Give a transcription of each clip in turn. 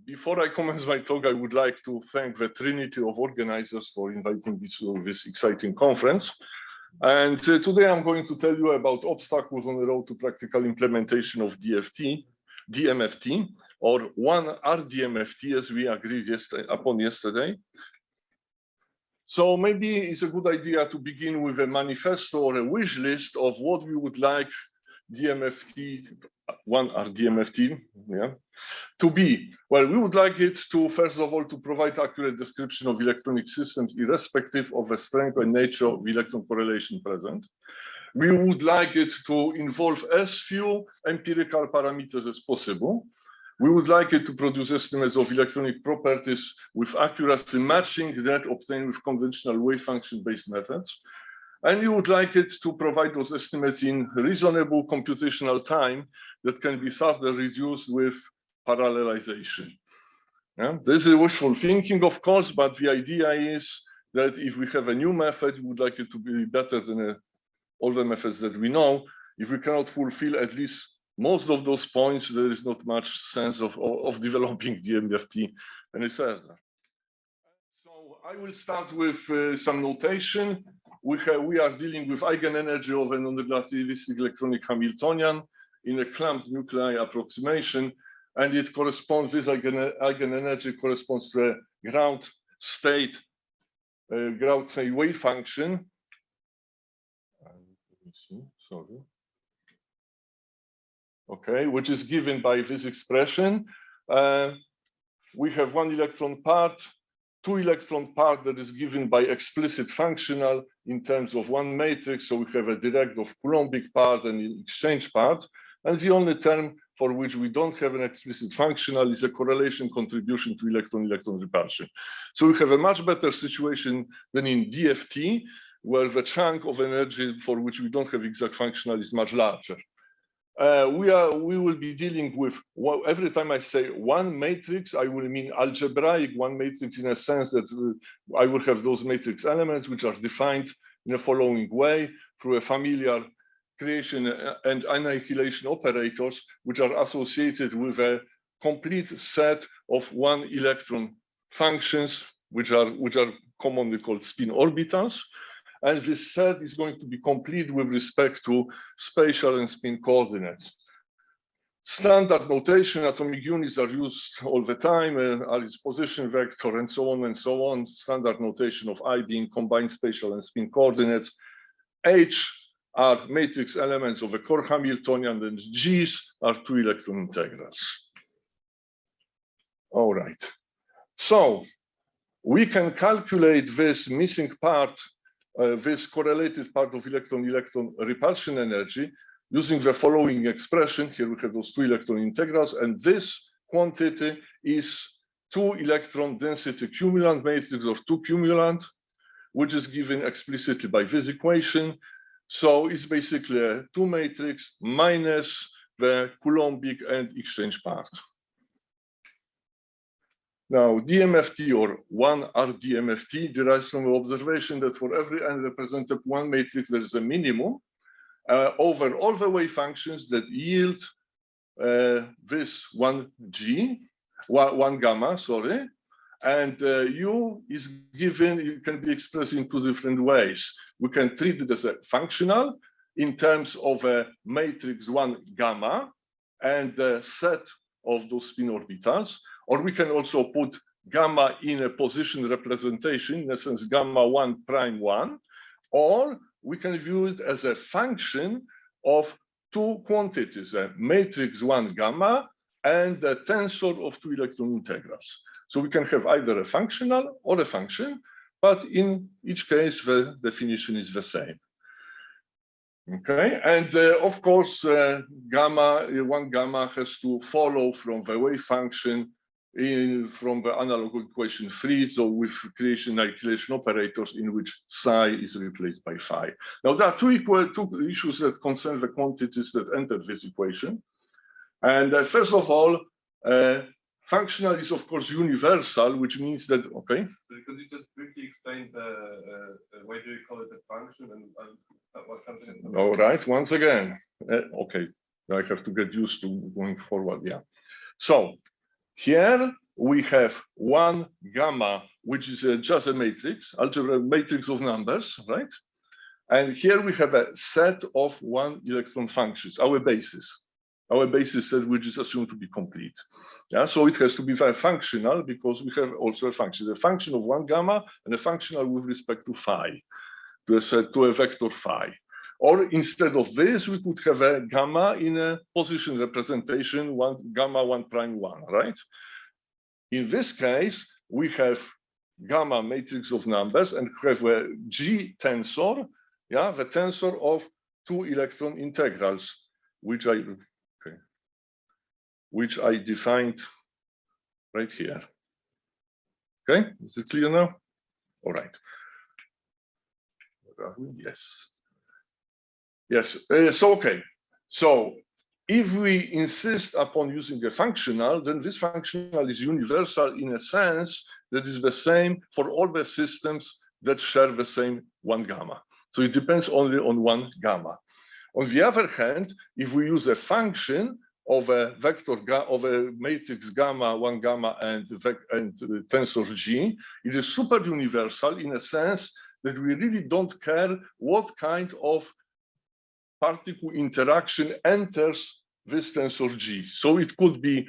Before I commence my talk, I would like to thank the trinity of organizers for inviting me to this exciting conference. And today I'm going to tell you about obstacles on the road to practical implementation of DMFT, or one RDMFT, as we agreed upon yesterday. So maybe it's a good idea to begin with a manifesto or a wish list of what we would like DMFT, one RDMFT, to be. Well, we would like it to, first of all, to provide accurate description of electronic systems irrespective of the strength and nature of electron correlation present. We would like it to involve as few empirical parameters as possible. We would like it to produce estimates of electronic properties with accuracy matching that obtained with conventional wave function-based methods. And we would like it to provide those estimates in reasonable computational time that can be further reduced with parallelization. This is wishful thinking, of course, but the idea is that if we have a new method, we would like it to be better than all the methods that we know. If we cannot fulfill at least most of those points, there is not much sense of developing DMFT any further. So I will start with some notation. We are dealing with eigenenergy of a non-relativistic electronic Hamiltonian in a clamped nuclei approximation, and it corresponds, this eigenenergy corresponds to a ground state wave function. Sorry. Okay, which is given by this expression. We have one electron part, two electron part that is given by explicit functional in terms of one matrix. So we have a direct of Coulombic part and an exchange part. And the only term for which we don't have an explicit functional is a correlation contribution to electron-electron repulsion. So we have a much better situation than in DFT, where the chunk of energy for which we don't have exact functional is much larger. We will be dealing with, every time I say one matrix, I will mean algebraic one matrix, in a sense that I will have those matrix elements which are defined in the following way through a familiar creation and annihilation operators, which are associated with a complete set of one electron functions, which are commonly called spin orbitals. And this set is going to be complete with respect to spatial and spin coordinates. Standard notation, atomic units are used all the time, are its position vector and so on and so on. Standard notation of I being combined spatial and spin coordinates. H are matrix elements of a core Hamiltonian, and G's are two electron integrals. All right. So we can calculate this missing part, this correlated part of electron-electron repulsion energy using the following expression. Here we have those two electron integrals, and this quantity is two electron density cumulant matrix of two cumulant, which is given explicitly by this equation. So it's basically a two matrix minus the Coulombic and exchange part. Now, DMFT, or one RDMFT, derives from the observation that for every n represented one matrix, there is a minimum over all the wave functions that yield this one gamma, sorry. And U is given, it can be expressed in two different ways. We can treat it as a functional in terms of a matrix one gamma and the set of those spin orbitals. Or we can also put gamma in a position representation, in a sense, gamma 1 prime 1, or we can view it as a function of two quantities, a matrix 1 gamma and a tensor of two electron integrals. So we can have either a functional or a function, but in each case, the definition is the same. Okay, and of course, one gamma has to follow from the wave function from the analog equation 3, so with creation annihilation operators in which psi is replaced by phi. Now there are two issues that concern the quantities that enter this equation. And first of all, functional is of course universal, which means that, okay. Could you just briefly explain why do you call it a function and what function is it? All right, once again, okay, I have to get used to going forward, yeah. So here we have one gamma, which is just a matrix, algebraic matrix of numbers, right? And here we have a set of one electron functions, our basis set, which is assumed to be complete. Yeah, so it has to be very functional because we have also a function of one gamma and a functional with respect to phi, to a vector phi. Or instead of this, we could have a gamma in a position representation, one gamma 1 prime 1, right? In this case, we have gamma matrix of numbers and have a G tensor, yeah, the tensor of two electron integrals, which I defined right here. Okay, is it clear now? All right. Yes. Yes. So if we insist upon using a functional, then this functional is universal in a sense that is the same for all the systems that share the same one gamma. So it depends only on one gamma. On the other hand, if we use a function of a vector of a matrix gamma, one gamma, and tensor G, it is super universal in a sense that we really don't care what kind of particle interaction enters this tensor G. So it could be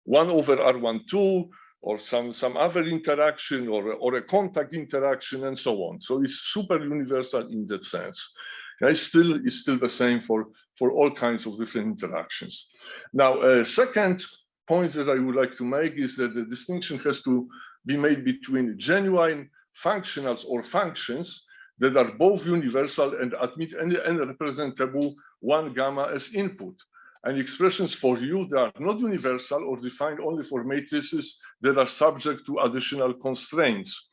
1 over R12 or some other interaction or a contact interaction and so on. So it's super universal in that sense. It's still the same for all kinds of different interactions. Now, a second point that I would like to make is that the distinction has to be made between genuine functionals or functions that are both universal and admit any representable one gamma as input, and expressions for U that are not universal or defined only for matrices that are subject to additional constraints.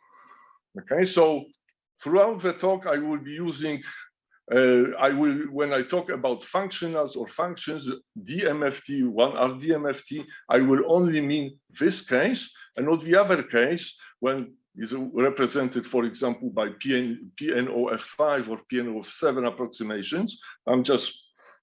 Okay, so throughout the talk, I will be using, when I talk about functionals or functions, DMFT, one RDMFT, I will only mean this case and not the other case when is represented, for example, by PNOF5 or PNOF7 approximations. I'm just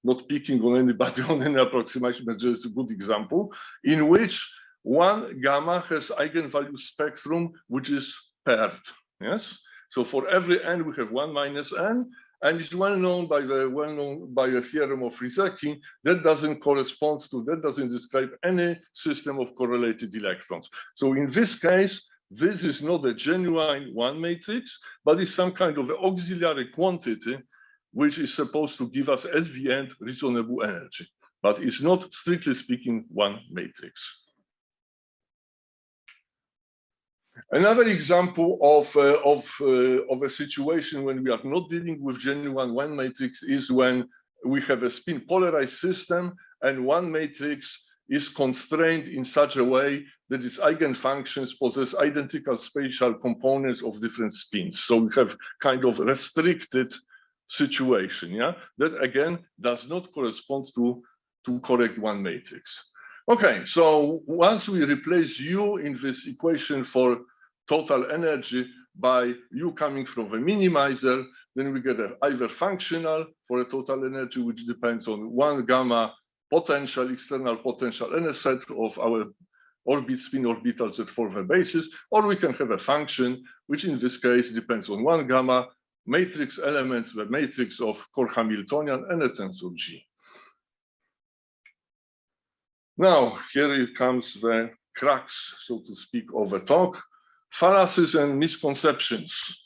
not picking on anybody on any approximation, but just a good example, in which one gamma has eigenvalue spectrum, which is paired, yes? So for every n, we have 1 minus n, and it's well known by a theorem of Rizeki that doesn't describe any system of correlated electrons. So in this case, this is not a genuine one matrix, but it's some kind of auxiliary quantity, which is supposed to give us at the end reasonable energy, but it's not, strictly speaking, one matrix. Another example of a situation when we are not dealing with genuine one matrix is when we have a spin polarized system and one matrix is constrained in such a way that its eigenfunctions possess identical spatial components of different spins. So we have kind of restricted situation, yeah? That again does not correspond to correct one matrix. Okay, so once we replace U in this equation for total energy by U coming from a minimizer, then we get either functional for a total energy, which depends on one gamma potential, external potential, and a set of our spin orbitals that form the basis, or we can have a function, which in this case depends on one gamma matrix elements, the matrix of core Hamiltonian, and a tensor G. Now, here it comes the crux, so to speak, of the talk, fallacies and misconceptions.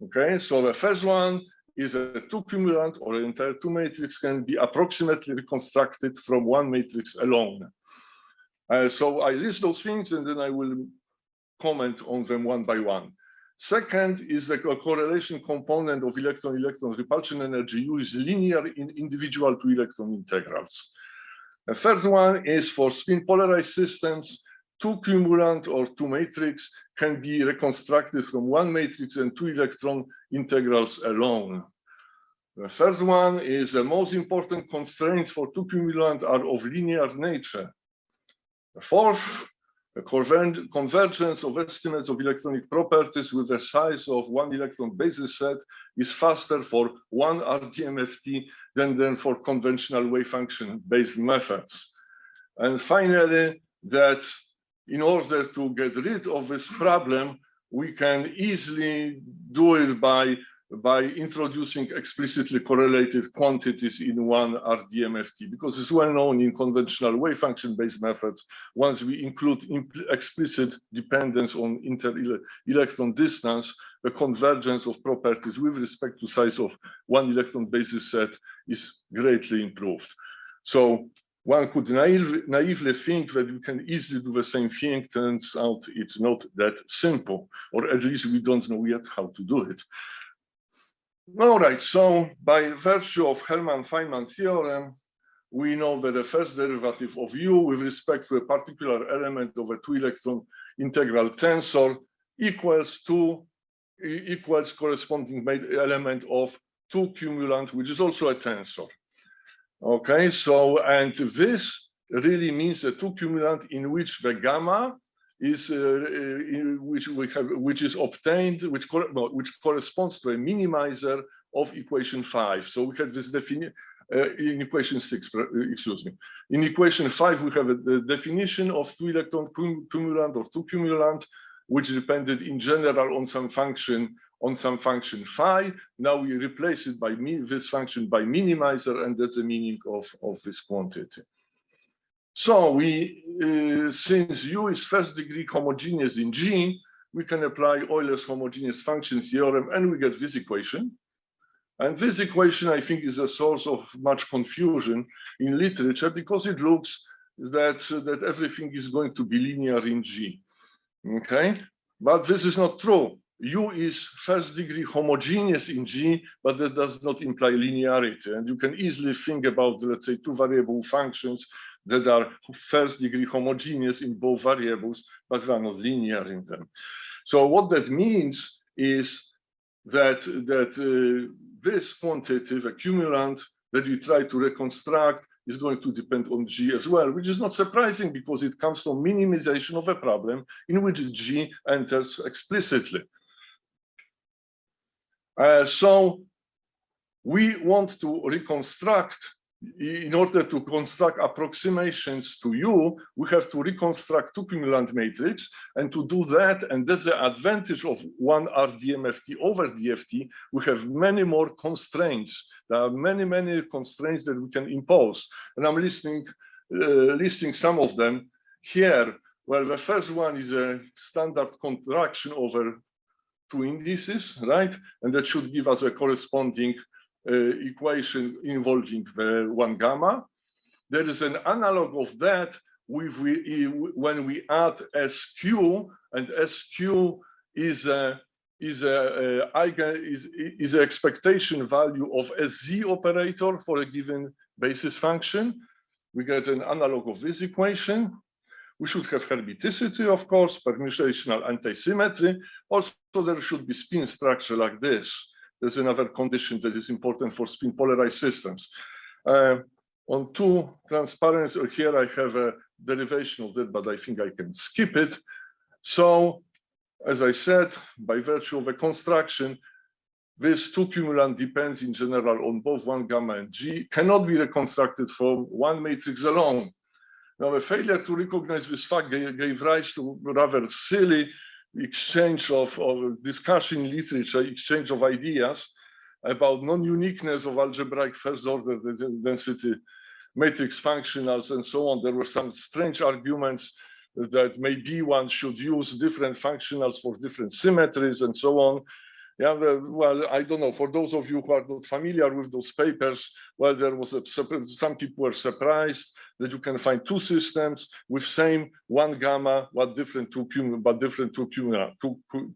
Okay, so the first one is a two cumulant or an entire two matrix can be approximately reconstructed from one matrix alone. So I list those things and then I will comment on them one by one. Second is the correlation component of electron-electron repulsion energy U is linear in individual two electron integrals. The third one is for spin polarized systems, two cumulant or two matrix can be reconstructed from one matrix and two electron integrals alone. The third one is the most important constraints for two cumulant are of linear nature. The fourth, the convergence of estimates of electronic properties with the size of one electron basis set is faster for one RDMFT than for conventional wave function based methods. And finally, that in order to get rid of this problem, we can easily do it by introducing explicitly correlated quantities in one RDMFT, because it's well known in conventional wave function-based methods, once we include explicit dependence on inter-electron distance, the convergence of properties with respect to size of one electron basis set is greatly improved. So one could naively think that we can easily do the same thing. Turns out it's not that simple, or at least we don't know yet how to do it. All right, so by virtue of Hermann-Feynman theorem, we know that the first derivative of U with respect to a particular element of a two-electron integral tensor equals corresponding element of two cumulant, which is also a tensor. Okay, so, and this really means a two cumulant in which the gamma is which is obtained, which corresponds to a minimizer of equation 5. So we have this definition in equation 6. Excuse me. In equation 5, we have the definition of two-electron cumulant or two cumulant, which depended in general on some function phi. Now we replace it by this function by minimizer, and that's the meaning of this quantity. So we, since U is first degree homogeneous in G, we can apply Euler's homogeneous function theorem, and we get this equation. And this equation, I think, is a source of much confusion in literature, because it looks that everything is going to be linear in G. Okay, but this is not true. U is first degree homogeneous in G, but that does not imply linearity. And you can easily think about, let's say, two variable functions that are first degree homogeneous in both variables, but are not linear in them. So what that means is that this quantity, the cumulant that you try to reconstruct, is going to depend on G as well, which is not surprising because it comes from minimization of a problem in which G enters explicitly. So we want to reconstruct, in order to construct approximations to U, we have to reconstruct two cumulant matrix, and to do that, and that's the advantage of one RDMFT over DFT, we have many more constraints. There are many constraints that we can impose, and I'm listing some of them here. Well, the first one is a standard contraction over two indices, right? And that should give us a corresponding equation involving the one gamma. There is an analog of that when we add SQ, and SQ is an expectation value of a Z operator for a given basis function. We get an analog of this equation. We should have hermiticity, of course, permutational antisymmetry. Also, there should be spin structure like this. There's another condition that is important for spin polarized systems. On two transparency, here I have a derivation of that, but I think I can skip it. So, as I said, by virtue of a construction, this two cumulant depends in general on both one gamma and G, cannot be reconstructed from one matrix alone. Now, a failure to recognize this fact gave rise to rather silly exchange of discussion in literature, exchange of ideas about non-uniqueness of algebraic first-order density matrix functionals and so on. There were some strange arguments that maybe one should use different functionals for different symmetries and so on. Yeah, well, I don't know. For those of you who are not familiar with those papers, well, there was some people were surprised that you can find two systems with same one gamma, but different two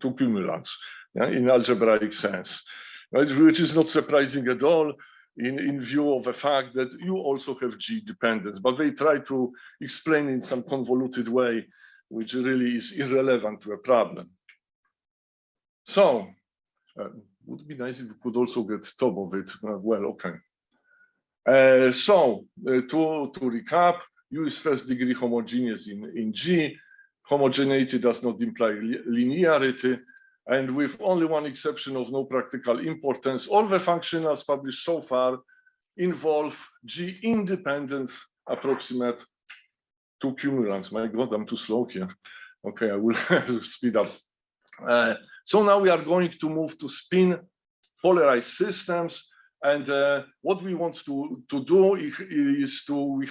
cumulants, yeah, in algebraic sense, right? Which is not surprising at all in view of the fact that you also have G dependence, but they try to explain in some convoluted way, which really is irrelevant to a problem. So, would be nice if we could also get top of it. Well, okay. So to recap, U is first degree homogeneous in G. Homogeneity does not imply linearity. And with only one exception of no practical importance, all the functionals published so far involve G independent approximate two cumulants. My God, I'm too slow here. Okay, I will speed up. So now we are going to move to spin polarized systems. And what we want to do is we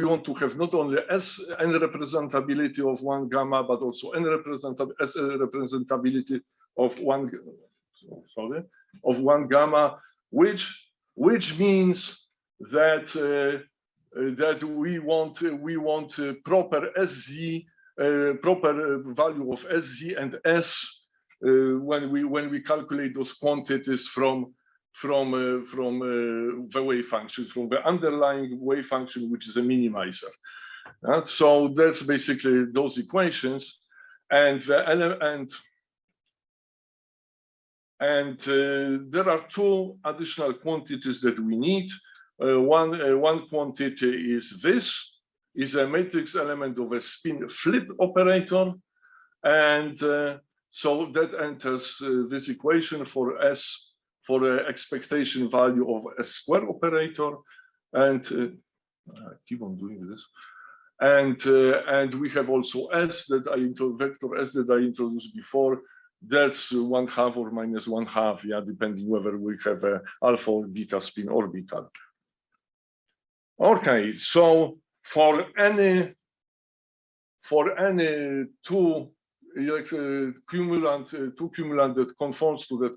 want to have not only n representability of one gamma, but also n representability of one gamma, which means that that we want proper SZ, proper value of SZ and S when we calculate those quantities from the wave function, from the underlying wave function, which is a minimizer. So that's basically those equations, and there are two additional quantities that we need. One quantity is this, is a matrix element of a spin flip operator, and so that enters this equation for S, for the expectation value of a square operator, and I keep on doing this. And we have also S that vector S that I introduced before. That's 1/2 or -1/2, yeah, depending whether we have a alpha or beta spin orbital. Okay, so for any two cumulant that conforms to that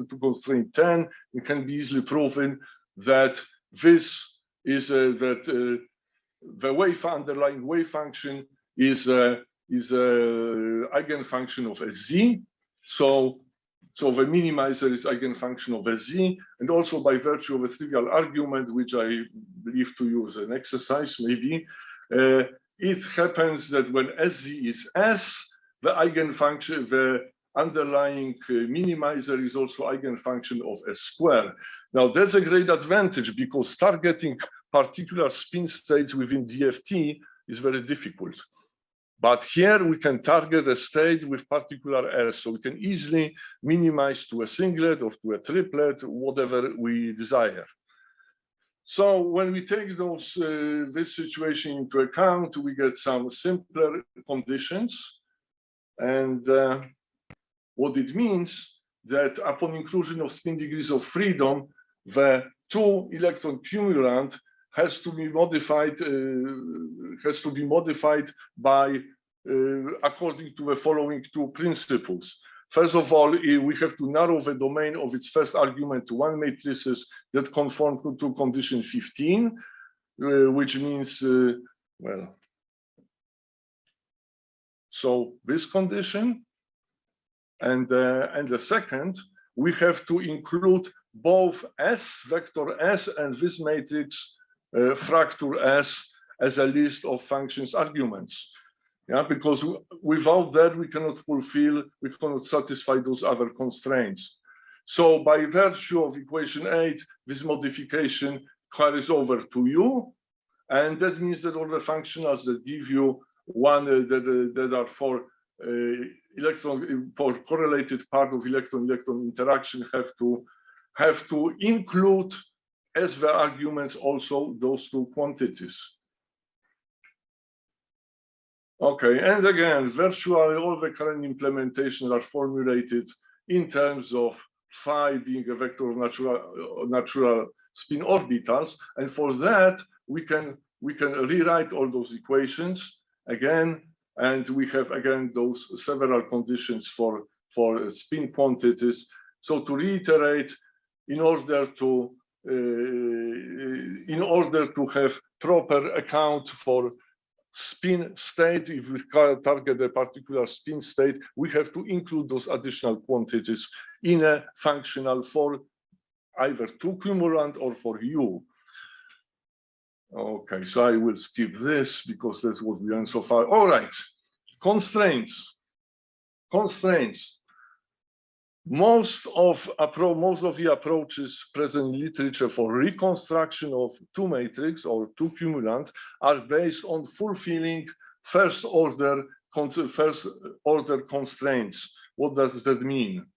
to constraint 10, it can be easily proven that this is the underlying wave function is a eigenfunction of a z. So the minimizer is eigenfunction of a z, and also by virtue of a trivial argument, which I leave to you as an exercise, maybe, it happens that when SZ is S, the eigenfunction, the underlying minimizer is also eigenfunction of a square. Now that's a great advantage because targeting particular spin states within DFT is very difficult. But here we can target a state with particular S, so we can easily minimize to a singlet or to a triplet, whatever we desire. So when we take this situation into account, we get some simpler conditions. And what it means that upon inclusion of spin degrees of freedom, the two electron cumulant has to be modified by according to the following two principles. First of all, we have to narrow the domain of its first argument to one matrices that conform to condition 15, which means well, so this condition, and the second, we have to include both S, vector S, and this matrix fracture S as a list of functions arguments. Yeah, because without that we cannot satisfy those other constraints. So by virtue of equation 8, this modification carries over to U, and that means that all the functionals that give you one that are for correlated part of electron-electron interaction have to include as the arguments also those two quantities. Okay, and again, virtually all the current implementations are formulated in terms of phi being a vector of natural spin orbitals, and for that we can rewrite all those equations again, and we have again those several conditions for spin quantities. So to reiterate, in order to have proper account for spin state, if we target a particular spin state, we have to include those additional quantities in a functional for either two cumulant or for U. Okay, so I will skip this because that's what we learned so far. All right, constraints. Most of the approaches present in literature for reconstruction of two matrix or two cumulant are based on fulfilling first order constraints. What does that mean?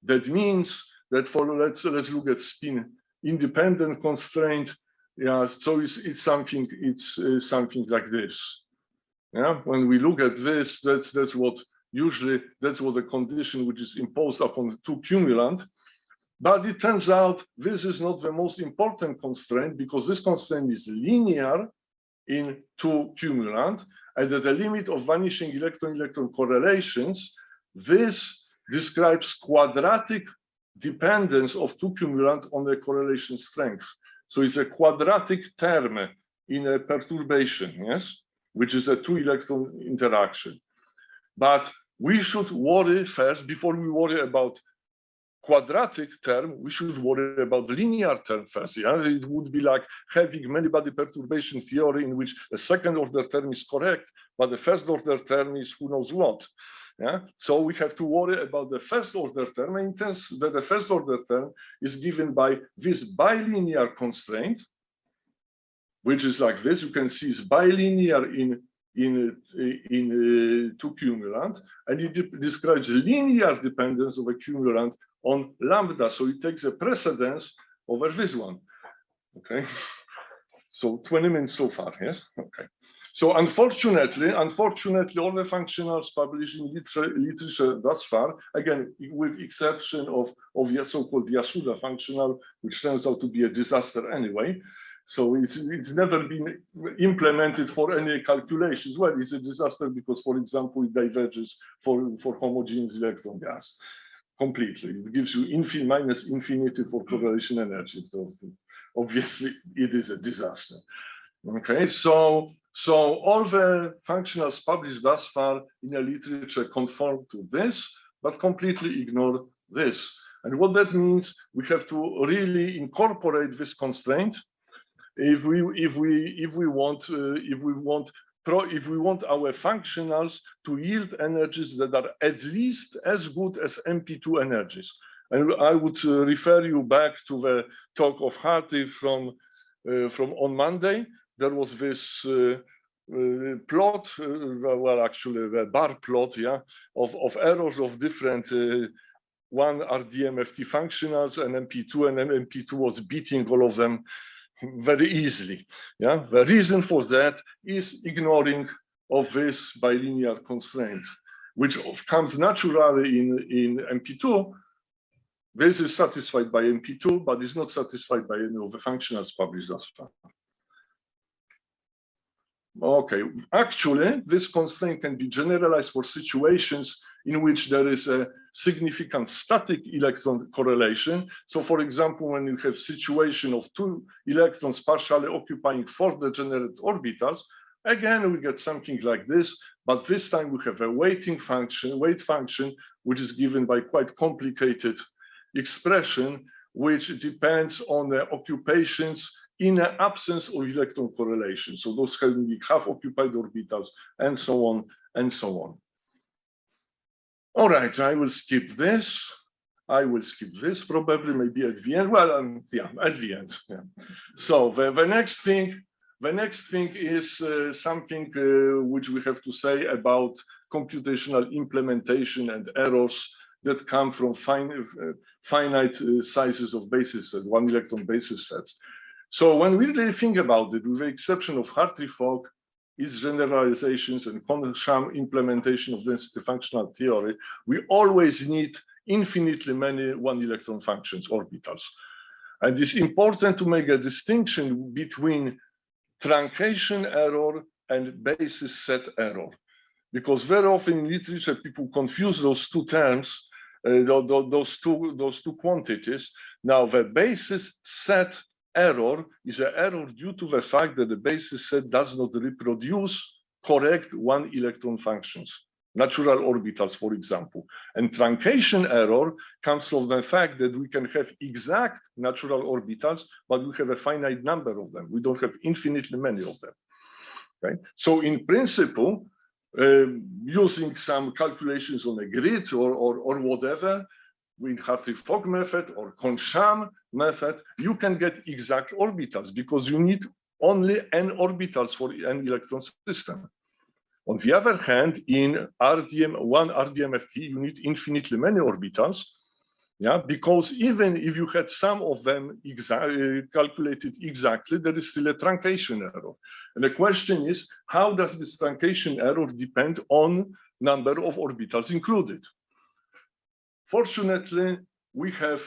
That means that for let's look at spin independent constraint. Yeah, so it's something like this. Yeah, when we look at this, that's what the condition which is imposed upon the two cumulant. But it turns out this is not the most important constraint, because this constraint is linear in two cumulant, and at the limit of vanishing electron-electron correlations, this describes quadratic dependence of two cumulant on the correlation strength. So it's a quadratic term in a perturbation, yes, which is a two-electron interaction. But we should worry first, before we worry about quadratic term, we should worry about linear term first. Yeah? It would be like having many-body perturbation theory in which a second-order term is correct, but the first-order term is who knows what. Yeah? So we have to worry about the first-order term, and that the first-order term is given by this bilinear constraint, which is like this. You can see it's bilinear in two cumulant, and it describes linear dependence of a cumulant on lambda. So it takes a precedence over this one. Okay. So 20 minutes so far, yes? Okay. So unfortunately, all the functionals published in literature thus far, again, with exception of the so-called Yasuda functional, which turns out to be a disaster anyway. So it's never been implemented for any calculations. Well, it's a disaster because, for example, it diverges for homogeneous electron gas completely. It gives you minus infinity for correlation energy. So obviously, it is a disaster. Okay, so all the functionals published thus far in the literature conform to this, but completely ignore this. And what that means, we have to really incorporate this constraint if we want our functionals to yield energies that are at least as good as MP2 energies. And I would refer you back to the talk of Hardy from on Monday. There was this plot, well, actually the bar plot, yeah, of errors of different one RDMFT functionals and MP2, and MP2 was beating all of them very easily. Yeah, the reason for that is ignoring of this bilinear constraint, which comes naturally in MP2. This is satisfied by MP2, but is not satisfied by any of the functionals published thus far. Okay, actually, this constraint can be generalized for situations in which there is a significant static electron correlation. So, for example, when you have situation of two electrons partially occupying four degenerate orbitals, again, we get something like this, but this time we have a weight function, which is given by quite complicated expression, which depends on the occupations in the absence of electron correlation. So those can be half-occupied orbitals, and so on, and so on. All right, I will skip this. Probably, maybe at the end. Well, yeah, at the end. Yeah. So the next thing is something which we have to say about computational implementation and errors that come from finite sizes of basis sets, one electron basis sets. So when we really think about it, with the exception of Hartree-Fock, its generalizations and Kohn-Sham implementation of density functional theory, we always need infinitely many one electron functions, orbitals. And it's important to make a distinction between truncation error and basis set error, because very often in literature people confuse those two terms, those two quantities. Now the basis set error is an error due to the fact that the basis set does not reproduce correct one electron functions, natural orbitals, for example. And truncation error comes from the fact that we can have exact natural orbitals, but we have a finite number of them. We don't have infinitely many of them. Okay? So in principle, using some calculations on a grid or whatever, with Hartree-Fock method or Kohn-Sham method, you can get exact orbitals because you need only n orbitals for an electron system. On the other hand, in one RDMFT, you need infinitely many orbitals, Yeah, because even if you had some of them calculated exactly, there is still a truncation error. And the question is, how does this truncation error depend on number of orbitals included? Fortunately, we have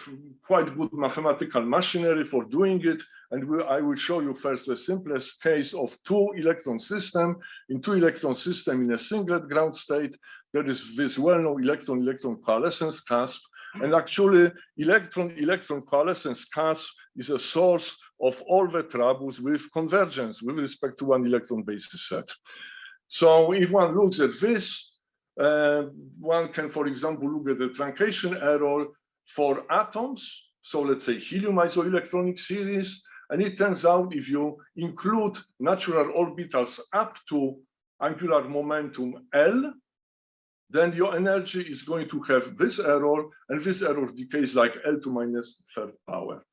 quite good mathematical machinery for doing it. And I will show you first the simplest case of two-electron system. In two-electron system in a singlet ground state, there is this well-known electron-electron coalescence cusp. And actually, electron-electron coalescence cusp is a source of all the troubles with convergence with respect to one electron basis set. So if one looks at this, one can, for example, look at the truncation error for atoms. So let's say helium isoelectronic series. And it turns out if you include natural orbitals up to angular momentum L, then your energy is going to have this error, and this error decays like L to minus third power.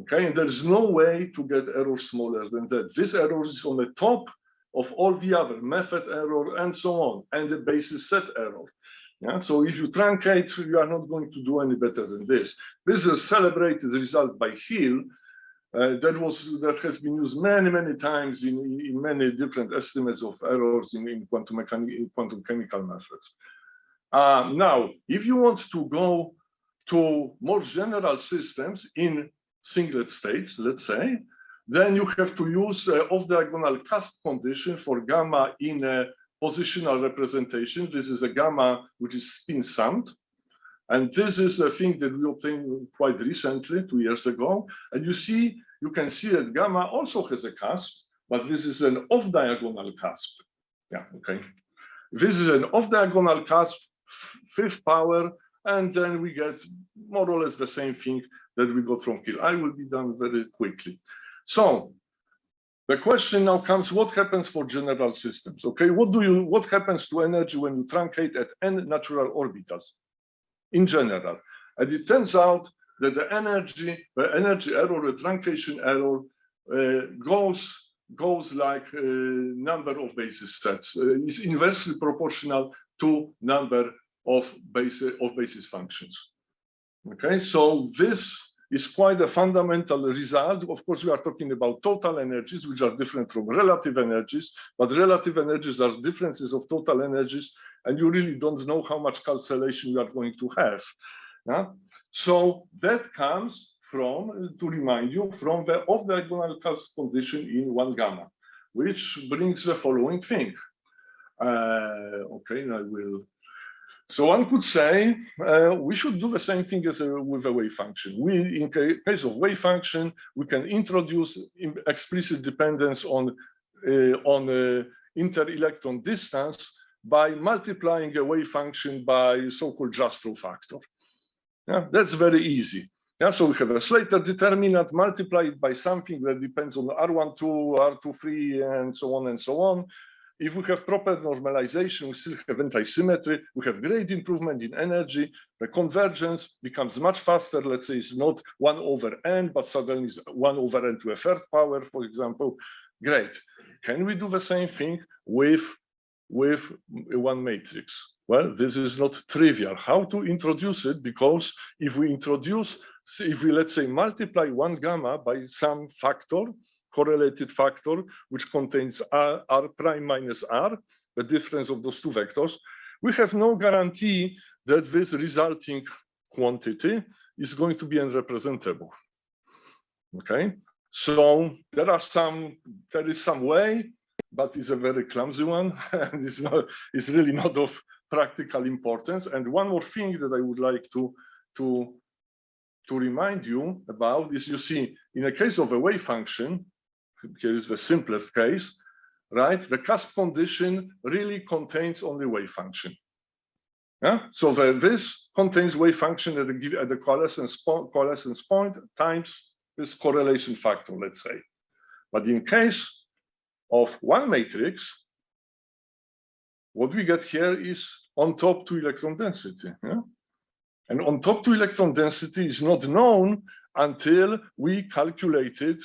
Okay, and there is no way to get error smaller than that. This error is on the top of all the other method error and so on, and the basis set error. Yeah, so if you truncate, you are not going to do any better than this. This is a celebrated result by Hill that has been used many times in many different estimates of errors in quantum chemical methods. Now, if you want to go to more general systems in singlet states, let's say, then you have to use off-diagonal cusp condition for gamma in a positional representation. This is a gamma which is spin summed. And this is a thing that we obtained quite recently, 2 years ago. And you can see that gamma also has a cusp, but this is an off-diagonal cusp. Yeah, okay. This is an off-diagonal cusp, fifth power, and then we get more or less the same thing that we got from Hill. I will be done very quickly. So the question now comes, what happens for general systems? Okay, what happens to energy when you truncate at n natural orbitals in general? And it turns out that the energy error, the truncation error, goes like number of basis sets. Is inversely proportional to number of basis functions. Okay, so this is quite a fundamental result. Of course, we are talking about total energies, which are different from relative energies, but relative energies are differences of total energies, and you really don't know how much cancellation you are going to have. Yeah? So that comes from, to remind you, from the off-diagonal cusp condition in 1 gamma, which brings the following thing. Okay, I will. So one could say we should do the same thing as with a wave function. In case of wave function, we can introduce explicit dependence on inter-electron distance by multiplying a wave function by so-called Jastrow factor. Yeah, that's very easy. Yeah, so we have a Slater determinant, multiply it by something that depends on R12, R23, and so on and so on. If we have proper normalization, we still have anti-symmetry, we have great improvement in energy, the convergence becomes much faster. Let's say it's not 1 over n, but suddenly it's 1 over n to a third power, for example. Great. Can we do the same thing with one matrix? Well, this is not trivial. How to introduce it? Because if we let's say multiply 1 gamma by some factor, correlated factor, which contains r prime minus r, the difference of those two vectors, we have no guarantee that this resulting quantity is going to be unrepresentable. Okay, so there is some way, but it's a very clumsy one, and it's really not of practical importance. And one more thing that I would like to remind you about is, you see, in a case of a wave function, here is the simplest case, right? The cusp condition really contains only wave function. Yeah, so this contains wave function at the coalescence point times this correlation factor, let's say. But in case of one matrix, what we get here is on top 2 electron density. Yeah? And on top 2 electron density is not known until we calculate it.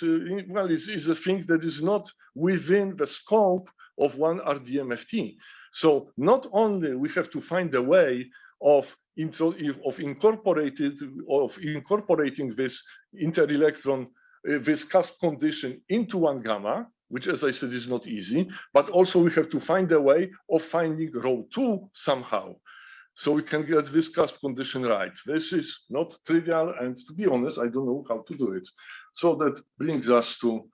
Well, it's a thing that is not within the scope of one RDMFT. So not only we have to find a way of incorporating this inter-electron, this cusp condition into 1 gamma, which, as I said, is not easy, but also we have to find a way of finding rho 2 somehow. So we can get this cusp condition right. This is not trivial, and to be honest, I don't know how to do it. So that brings us to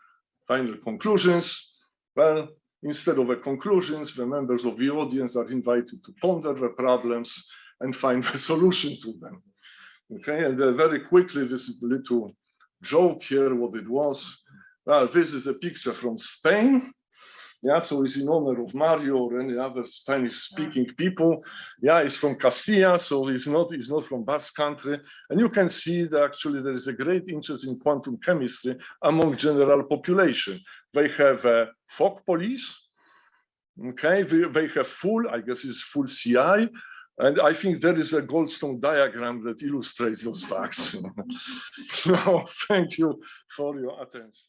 final conclusions. Well, instead of the conclusions, the members of the audience are invited to ponder the problems and find a solution to them. Okay, and very quickly, this little joke here, what it was. Well, this is a picture from Spain. Yeah, so it's in honor of Mario or any other Spanish-speaking people. Yeah, it's from Castilla, so it's not from Basque Country. And you can see that actually there is a great interest in quantum chemistry among general population. They have a fog police. Okay, they have full, I guess it's full CI. And I think there is a Goldstone diagram that illustrates those facts. So thank you for your attention.